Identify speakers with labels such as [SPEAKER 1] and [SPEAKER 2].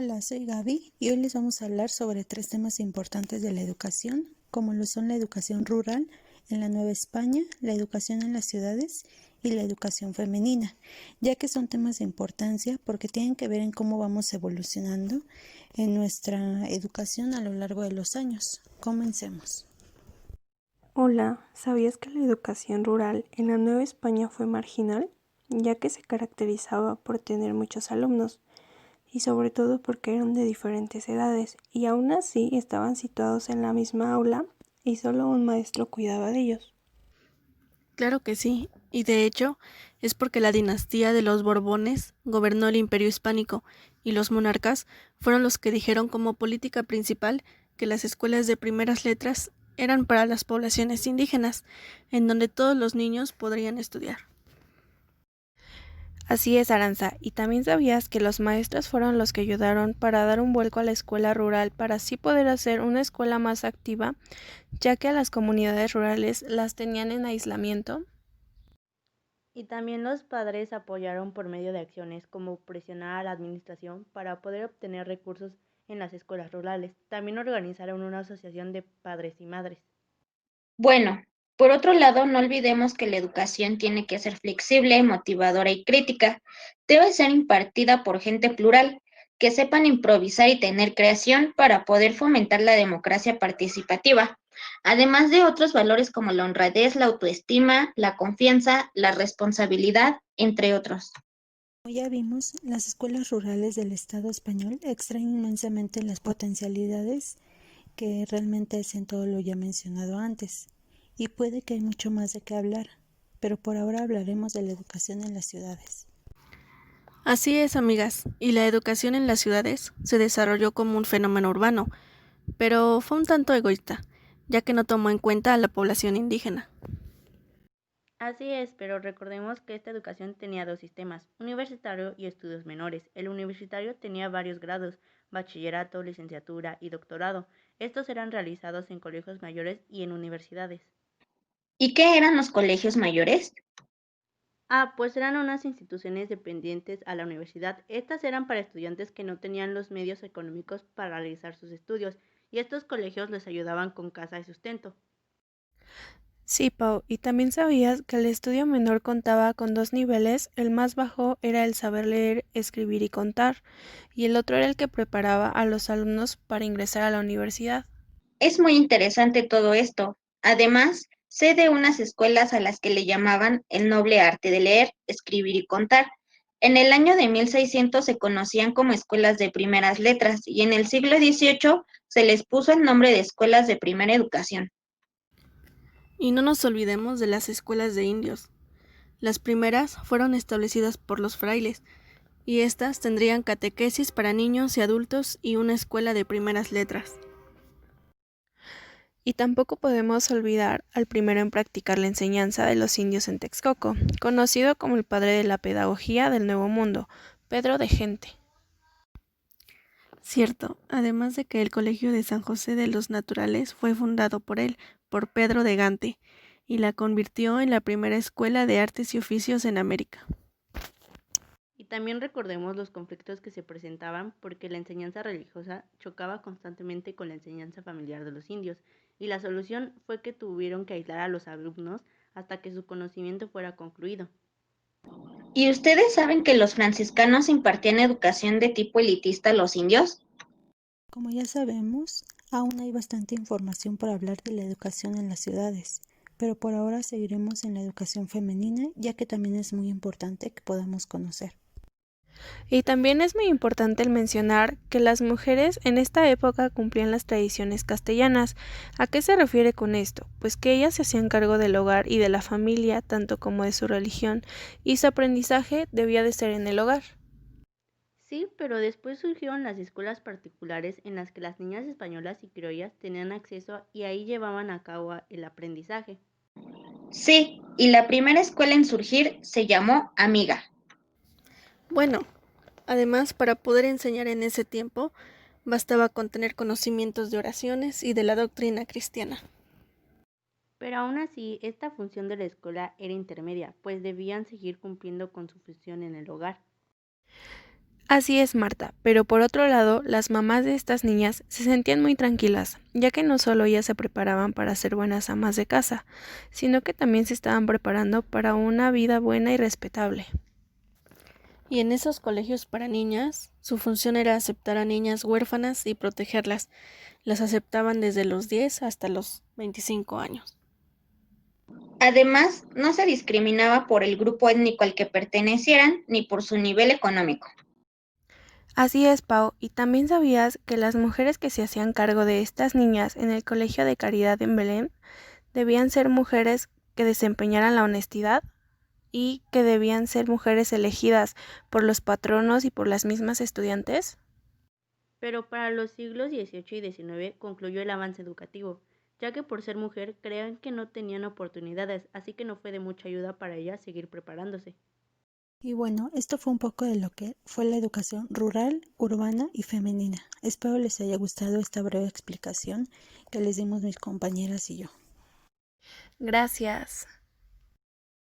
[SPEAKER 1] Hola, soy Gaby y hoy les vamos a hablar sobre tres temas importantes de la educación, como lo son la educación rural en la Nueva España, la educación en las ciudades y la educación femenina, ya que son temas de importancia porque tienen que ver en cómo vamos evolucionando en nuestra educación a lo largo de los años. Comencemos.
[SPEAKER 2] Hola, ¿sabías que la educación rural en la Nueva España fue marginal, ya que se caracterizaba por tener muchos alumnos, y sobre todo porque eran de diferentes edades, y aún así estaban situados en la misma aula y solo un maestro cuidaba de ellos?
[SPEAKER 3] Claro que sí, y de hecho es porque la dinastía de los Borbones gobernó el Imperio Hispánico y los monarcas fueron los que dijeron como política principal que las escuelas de primeras letras eran para las poblaciones indígenas, en donde todos los niños podrían estudiar.
[SPEAKER 2] Así es, Aranza, y también sabías que los maestros fueron los que ayudaron para dar un vuelco a la escuela rural para así poder hacer una escuela más activa, ya que a las comunidades rurales las tenían en aislamiento.
[SPEAKER 4] Y también los padres apoyaron por medio de acciones como presionar a la administración para poder obtener recursos en las escuelas rurales. También organizaron una asociación de padres y madres.
[SPEAKER 5] Bueno, por otro lado, no olvidemos que la educación tiene que ser flexible, motivadora y crítica. Debe ser impartida por gente plural, que sepan improvisar y tener creación para poder fomentar la democracia participativa, además de otros valores como la honradez, la autoestima, la confianza, la responsabilidad, entre otros.
[SPEAKER 1] Como ya vimos, las escuelas rurales del Estado español extraen inmensamente las potencialidades que realmente es en todo lo ya mencionado antes, y puede que hay mucho más de qué hablar, pero por ahora hablaremos de la educación en las ciudades.
[SPEAKER 3] Así es, amigas, y la educación en las ciudades se desarrolló como un fenómeno urbano, pero fue un tanto egoísta, ya que no tomó en cuenta a la población indígena.
[SPEAKER 4] Así es, pero recordemos que esta educación tenía dos sistemas, universitario y estudios menores. El universitario tenía varios grados, bachillerato, licenciatura y doctorado. Estos eran realizados en colegios mayores y en universidades.
[SPEAKER 5] ¿Y qué eran los colegios mayores?
[SPEAKER 4] Pues eran unas instituciones dependientes a la universidad. Estas eran para estudiantes que no tenían los medios económicos para realizar sus estudios, y estos colegios les ayudaban con casa de sustento.
[SPEAKER 2] Sí, Pau, y también sabías que el estudio menor contaba con dos niveles, el más bajo era el saber leer, escribir y contar, y el otro era el que preparaba a los alumnos para ingresar a la universidad.
[SPEAKER 5] Es muy interesante todo esto. Además, sé de unas escuelas a las que le llamaban el noble arte de leer, escribir y contar. En el año de 1600 se conocían como escuelas de primeras letras y en el siglo XVIII se les puso el nombre de escuelas de primera educación.
[SPEAKER 3] Y no nos olvidemos de las escuelas de indios. Las primeras fueron establecidas por los frailes, y estas tendrían catequesis para niños y adultos y una escuela de primeras letras.
[SPEAKER 2] Y tampoco podemos olvidar al primero en practicar la enseñanza de los indios en Texcoco, conocido como el padre de la pedagogía del Nuevo Mundo, Pedro de Gente.
[SPEAKER 3] Cierto, además de que el Colegio de San José de los Naturales fue fundado por él, por Pedro de Gante, y la convirtió en la primera escuela de artes y oficios en América.
[SPEAKER 4] Y también recordemos los conflictos que se presentaban porque la enseñanza religiosa chocaba constantemente con la enseñanza familiar de los indios, y la solución fue que tuvieron que aislar a los alumnos hasta que su conocimiento fuera concluido.
[SPEAKER 5] ¿Y ustedes saben que los franciscanos impartían educación de tipo elitista a los indios?
[SPEAKER 1] Como ya sabemos, aún hay bastante información por hablar de la educación en las ciudades, pero por ahora seguiremos en la educación femenina, ya que también es muy importante que podamos conocer.
[SPEAKER 2] Y también es muy importante el mencionar que las mujeres en esta época cumplían las tradiciones castellanas. ¿A qué se refiere con esto? Pues que ellas se hacían cargo del hogar y de la familia, tanto como de su religión, y su aprendizaje debía de ser en el hogar.
[SPEAKER 4] Sí, pero después surgieron las escuelas particulares en las que las niñas españolas y criollas tenían acceso y ahí llevaban a cabo el aprendizaje.
[SPEAKER 5] Sí, y la primera escuela en surgir se llamó Amiga.
[SPEAKER 3] Bueno, además, para poder enseñar en ese tiempo, bastaba con tener conocimientos de oraciones y de la doctrina cristiana.
[SPEAKER 4] Pero aún así, esta función de la escuela era intermedia, pues debían seguir cumpliendo con su función en el hogar.
[SPEAKER 2] Así es, Marta, pero por otro lado, las mamás de estas niñas se sentían muy tranquilas, ya que no solo ellas se preparaban para ser buenas amas de casa, sino que también se estaban preparando para una vida buena y respetable.
[SPEAKER 3] Y en esos colegios para niñas, su función era aceptar a niñas huérfanas y protegerlas. Las aceptaban desde los 10 hasta los 25 años.
[SPEAKER 5] Además, no se discriminaba por el grupo étnico al que pertenecieran ni por su nivel económico.
[SPEAKER 2] Así es, Pau, y también sabías que las mujeres que se hacían cargo de estas niñas en el Colegio de Caridad en Belén debían ser mujeres que desempeñaran la honestidad y que debían ser mujeres elegidas por los patronos y por las mismas estudiantes.
[SPEAKER 4] Pero para los siglos XVIII y XIX concluyó el avance educativo, ya que por ser mujer creían que no tenían oportunidades, así que no fue de mucha ayuda para ellas seguir preparándose.
[SPEAKER 1] Y bueno, esto fue un poco de lo que fue la educación rural, urbana y femenina. Espero les haya gustado esta breve explicación que les dimos mis compañeras y yo.
[SPEAKER 2] Gracias.